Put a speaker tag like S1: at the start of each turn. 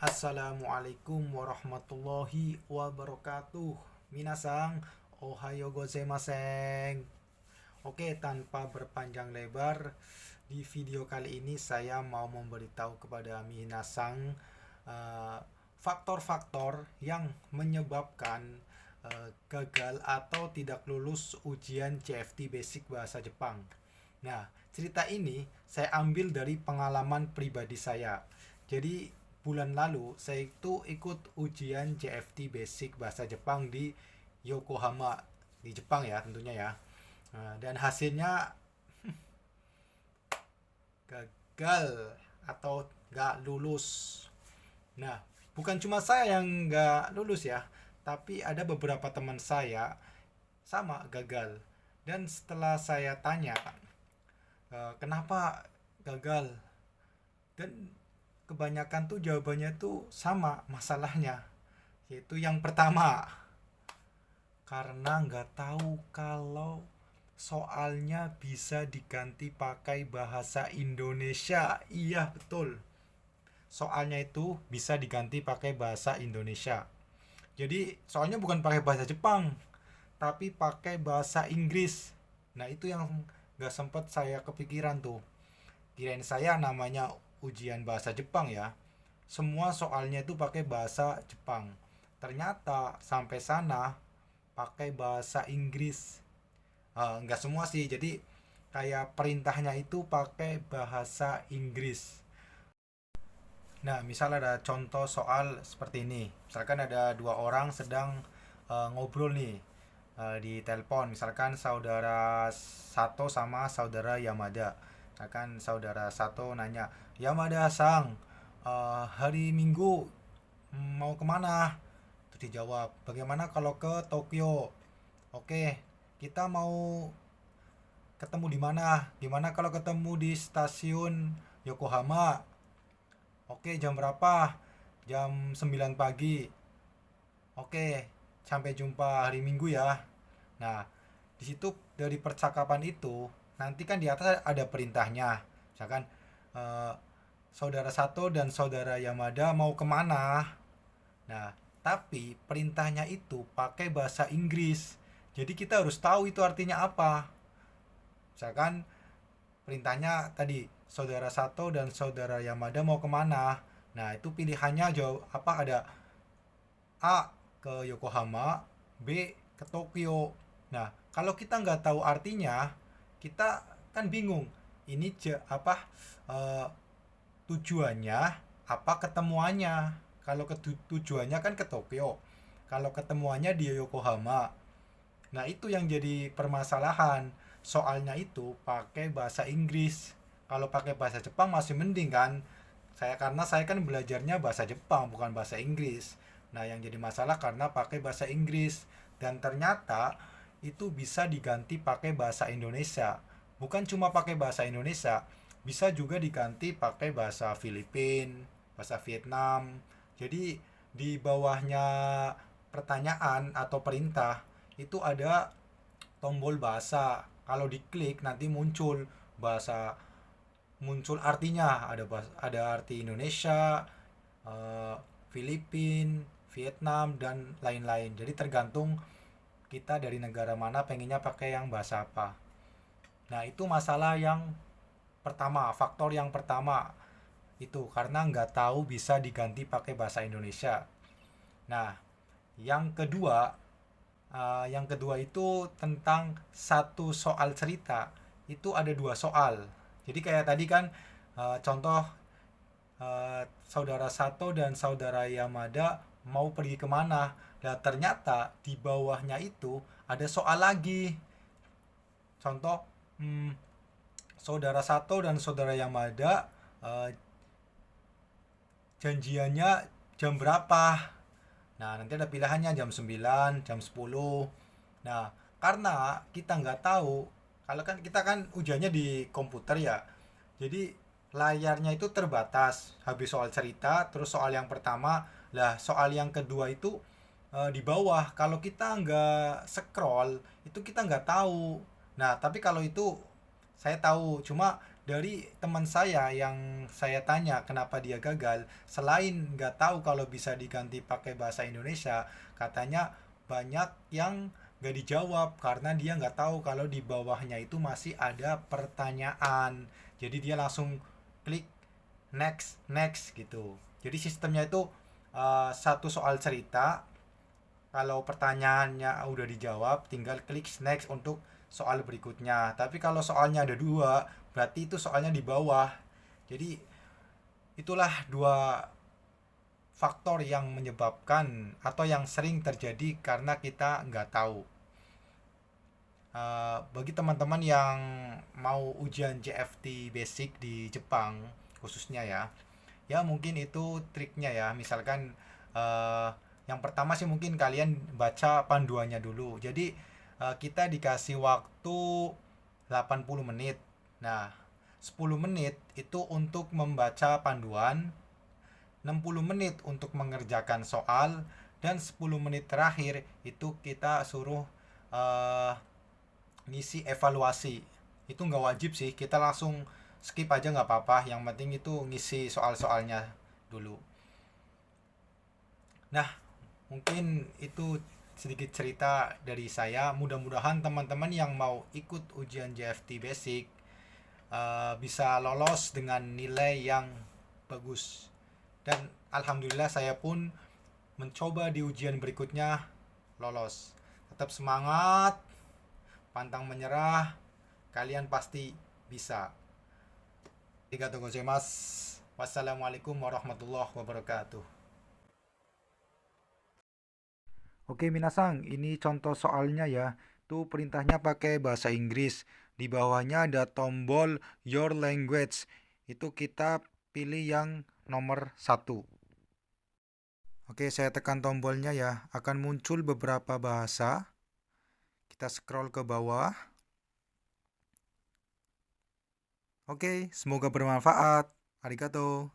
S1: Assalamualaikum warahmatullahi wabarakatuh. Minasang, ohayo gozaimasen. Oke, tanpa berpanjang lebar, di video kali ini saya mau memberitahu kepada minasang eh, faktor-faktor yang menyebabkan gagal atau tidak lulus ujian CFT Basic Bahasa Jepang. Nah, cerita ini saya ambil dari pengalaman pribadi saya. Jadi, bulan lalu saya itu ikut ujian CFT Basic Bahasa Jepang di Yokohama, di Jepang ya tentunya ya. Dan hasilnya gagal atau nggak lulus. Nah, bukan cuma saya yang nggak lulus ya, tapi ada beberapa teman saya sama gagal. Dan setelah saya tanya, kenapa gagal? Dan kebanyakan tuh jawabannya tuh sama masalahnya. Yaitu yang pertama, karena nggak tahu kalau soalnya bisa diganti pakai bahasa Indonesia. Iya, betul. Soalnya itu bisa diganti pakai bahasa Indonesia. Jadi soalnya bukan pakai bahasa Jepang, tapi pakai bahasa Inggris. Nah, itu yang nggak sempet saya kepikiran tuh. Kirain saya namanya ujian bahasa Jepang ya. Semua soalnya itu pakai bahasa Jepang. Ternyata sampai sana pakai bahasa Inggris. Nggak semua sih, jadi kayak perintahnya itu pakai bahasa Inggris. Nah, misal ada contoh soal seperti ini. Misalkan ada dua orang sedang ngobrol nih di telepon. Misalkan saudara Sato sama saudara Yamada. Misalkan saudara Sato nanya, Yamada Sang, hari Minggu mau kemana? Terus dijawab, bagaimana kalau ke Tokyo? Oke, kita mau ketemu di mana? Gimana kalau ketemu di stasiun Yokohama? Oke, jam berapa? Jam 9 pagi. Oke, sampai jumpa hari Minggu ya. Nah, di situ dari percakapan itu, nanti kan di atas ada perintahnya. Misalkan, eh, saudara Sato dan saudara Yamada mau kemana? Nah, tapi perintahnya itu pakai bahasa Inggris. Jadi kita harus tahu itu artinya apa. Misalkan perintahnya tadi saudara Sato dan saudara Yamada mau kemana. Nah, itu pilihannya jawab apa, ada A ke Yokohama, B ke Tokyo. Nah, kalau kita nggak tahu artinya, kita kan bingung. Ini apa, eh, tujuannya apa ketemuannya? Kalau tujuannya kan ke Tokyo, kalau ketemuannya di Yokohama. Nah, itu yang jadi permasalahan. Soalnya itu pakai bahasa Inggris. Kalau pakai bahasa Jepang masih mending kan? Karena saya kan belajarnya bahasa Jepang bukan bahasa Inggris. Nah, yang jadi masalah karena pakai bahasa Inggris, dan ternyata itu bisa diganti pakai bahasa Indonesia. Bukan cuma pakai bahasa Indonesia, bisa juga diganti pakai bahasa Filipin, bahasa Vietnam. Jadi di bawahnya pertanyaan atau perintah itu ada tombol bahasa. Kalau diklik nanti muncul bahasa, muncul artinya, ada arti Indonesia, eh, Filipin, Vietnam dan lain-lain. Jadi tergantung kita dari negara mana pengennya pakai yang bahasa apa. Nah, itu masalah yang pertama, faktor yang pertama itu karena nggak tahu bisa diganti pakai bahasa Indonesia. Nah, yang kedua, yang kedua itu tentang satu soal cerita. Itu ada dua soal. Jadi kayak tadi kan, contoh, saudara Sato dan saudara Yamada mau pergi kemana. Nah, ternyata di bawahnya itu ada soal lagi. Contoh, saudara Sato dan saudara Yamada, janjiannya jam berapa. Nah, nanti ada pilihannya jam 9, jam 10. Nah, karena kita nggak tahu, kalau kan kita kan ujiannya di komputer ya. Jadi layarnya itu terbatas. Habis soal cerita, terus soal yang pertama, lah soal yang kedua itu di bawah. Kalau kita nggak scroll, itu kita nggak tahu. Nah, tapi kalau itu saya tahu, cuma dari teman saya yang saya tanya kenapa dia gagal, selain nggak tahu kalau bisa diganti pakai bahasa Indonesia, katanya banyak yang nggak dijawab karena dia nggak tahu kalau di bawahnya itu masih ada pertanyaan. Jadi dia langsung klik next next gitu. Jadi sistemnya itu satu soal cerita, kalau pertanyaannya udah dijawab tinggal klik next untuk soal berikutnya. Tapi kalau soalnya ada dua, berarti itu soalnya di bawah. Jadi itulah dua faktor yang menyebabkan atau yang sering terjadi karena kita nggak tahu. Bagi teman-teman yang mau ujian JFT basic di Jepang khususnya ya, ya mungkin itu triknya ya. Misalkan eh, yang pertama sih mungkin kalian baca panduannya dulu. Jadi kita dikasih waktu 80 menit. Nah, 10 menit itu untuk membaca panduan, 60 menit untuk mengerjakan soal, dan 10 menit terakhir itu kita suruh eh, ngisi evaluasi. Itu nggak wajib sih, kita langsung skip aja nggak apa-apa, yang penting itu ngisi soal-soalnya dulu. Nah, mungkin itu sedikit cerita dari saya. Mudah-mudahan teman-teman yang mau ikut ujian JFT Basic bisa lolos dengan nilai yang bagus. Dan alhamdulillah saya pun mencoba di ujian berikutnya lolos. Tetap semangat, pantang menyerah, kalian pasti bisa. Arigatou gozaimasu. Wassalamualaikum warahmatullahi wabarakatuh. Oke, minasang, ini contoh soalnya ya. Tuh perintahnya pakai bahasa Inggris. Di bawahnya ada tombol Your Language. Itu kita pilih yang nomor satu. Oke, saya tekan tombolnya ya. Akan muncul beberapa bahasa. Kita scroll ke bawah. Oke, semoga bermanfaat. Arigato.